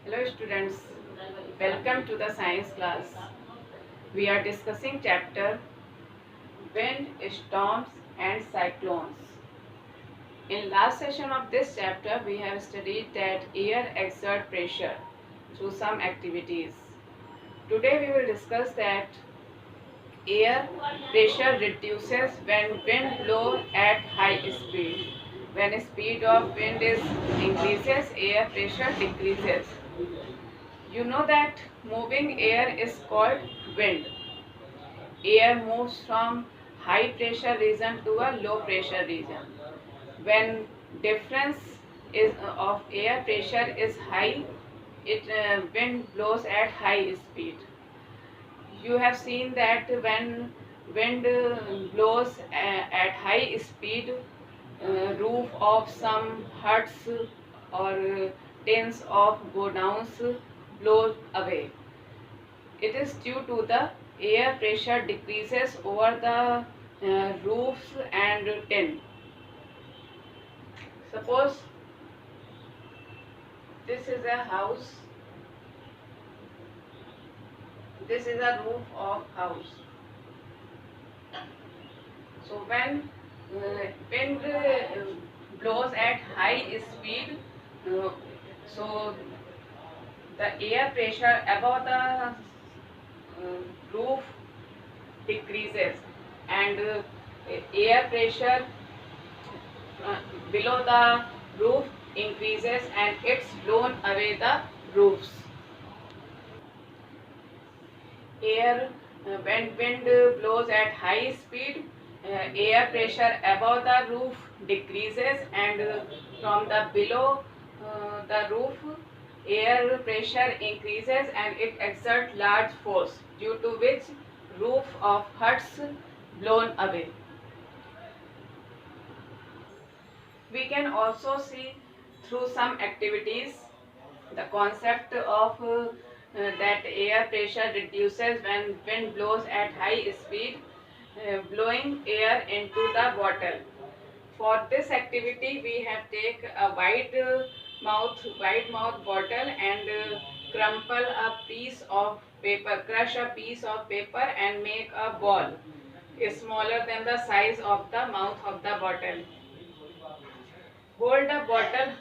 Hello students, welcome to the science class. We are discussing chapter Wind, Storms and Cyclones. In last session of this chapter, we have studied that air exert pressure through some activities. Today we will discuss that air pressure reduces when wind blows at high speed. When speed of wind is increases, air pressure decreases. You know that moving air is called wind. Air moves from high pressure region to a low pressure region. When difference is of air pressure is high, wind blows at high speed. You have seen that when wind blows at high speed, roof of some huts or tins of godowns blow away. It is due to the air pressure decreases over the roofs and tin. Suppose this is a house, this is a roof of house. So when wind blows at high speed, so the air pressure above the roof decreases and air pressure uh, below the roof increases and it's blown away the roofs. Air when wind blows at high speed, air pressure above the roof decreases and from the below the roof air pressure increases and it exerts large force due to which roof of huts blown away. We can also see through some activities the concept of that air pressure reduces when wind blows at high speed, blowing air into the bottle. For this activity, we have take a wide mouth bottle and crumple a piece of paper, crush a piece of paper and make a ball smaller than the size of the mouth of the bottle. Hold a bottle.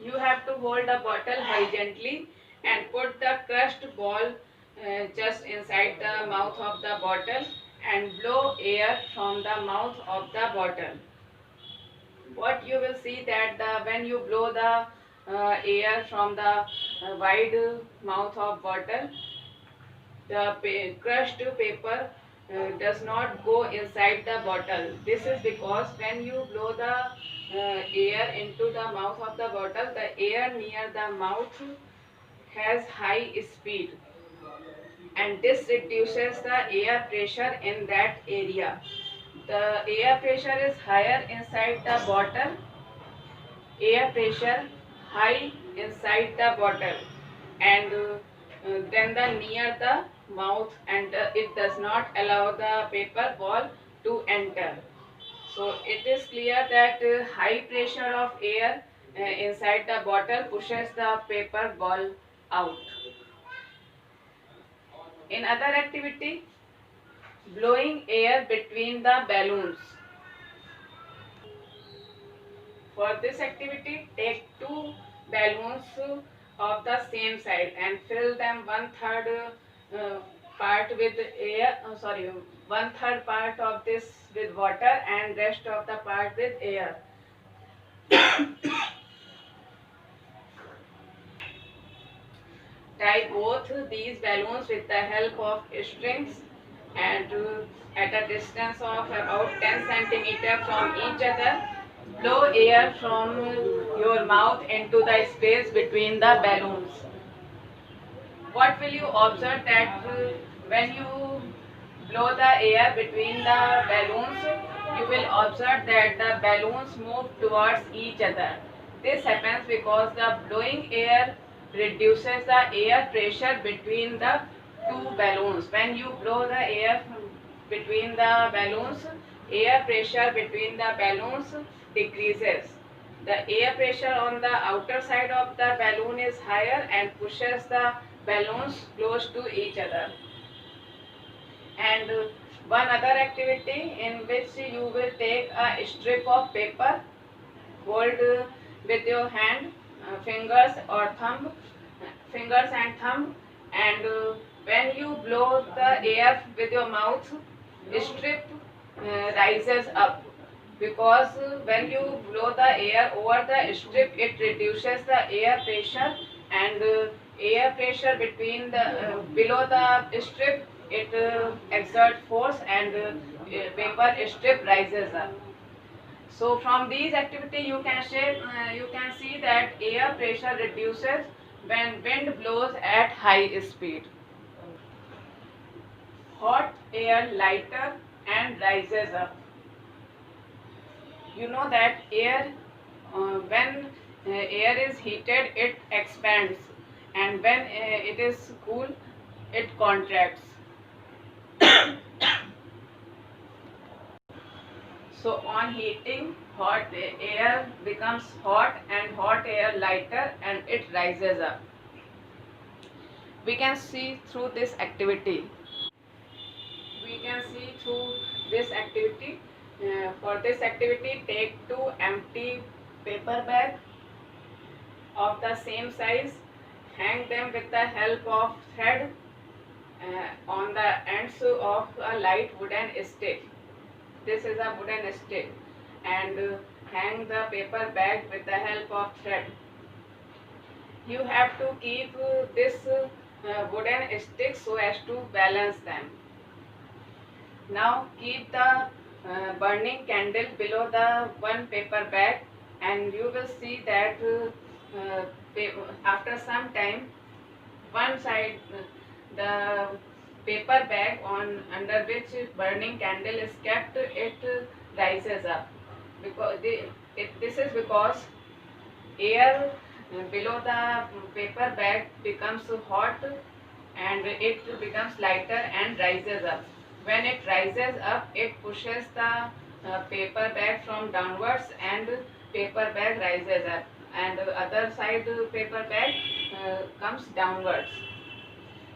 You have to hold the bottle horizontally and put the crushed ball just inside the mouth of the bottle and blow air from the mouth of the bottle. What you will see that when you blow the air from the wide mouth of bottle, the crushed paper does not go inside the bottle. This is because when you blow the air into the mouth of the bottle, the air near the mouth has high speed and this reduces the air pressure in that area. The air pressure is higher inside the bottle, air pressure high inside the bottle and then the near the mouth and it does not allow the paper ball to enter. So it is clear that high pressure of air inside the bottle pushes the paper ball out. In other activity, blowing air between the balloons. For this activity, take two balloons of the same size and fill them uh, part with air. One third part of this with water and rest of the part with air. Tie both these balloons with the help of strings and at a distance of about 10 centimeters from each other, blow air from your mouth into the space between the balloons. What will you observe that when you blow the air between the balloons, you will observe that the balloons move towards each other. This happens because the blowing air reduces the air pressure between the two balloons. When you blow the air between the balloons, air pressure between the balloons decreases. The air pressure on the outer side of the balloon is higher and pushes the balloons close to each other. And one other activity in which you will take a strip of paper, hold with your hand, fingers and thumb, and when you blow the air with your mouth, strip rises up, because when you blow the air over the strip, it reduces the air pressure, and air pressure between the below the strip, it exerts force, and paper strip rises up. So from these activity you can see that air pressure reduces when wind blows at high speed. Hot air lighter and rises up. You know that when air is heated, it expands, and when it is cool, it contracts. So on heating, hot air becomes hot and hot air lighter, and it rises up. We can see through this activity. For this activity, take two empty paper bags of the same size, hang them with the help of thread on the ends of a light wooden stick. This is a wooden stick, and hang the paper bag with the help of thread. You have to keep this wooden stick so as to balance them. Now keep the burning candle below the one paper bag, and you will see that after some time, one side, the paper bag on under which burning candle is kept, it rises up, because this is because air below the paper bag becomes hot, and it becomes lighter and rises up. When it rises up, it pushes the paper bag from downwards, and paper bag rises up, and the other side paper bag comes downwards.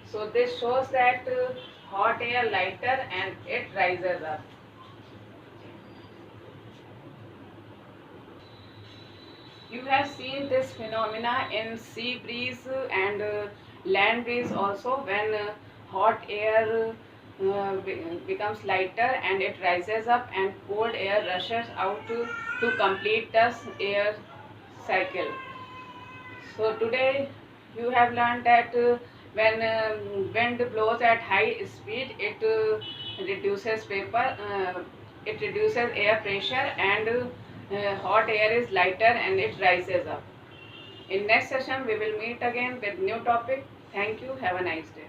So this shows that hot air lighter and it rises up. You have seen this phenomena in sea breeze and land breeze also, when hot air becomes lighter and it rises up, and cold air rushes out to complete the air cycle. So today you have learned that when wind blows at high speed, it reduces air pressure, and hot air is lighter and it rises up. In next session we will meet again with new topic. Thank you. Have a nice day.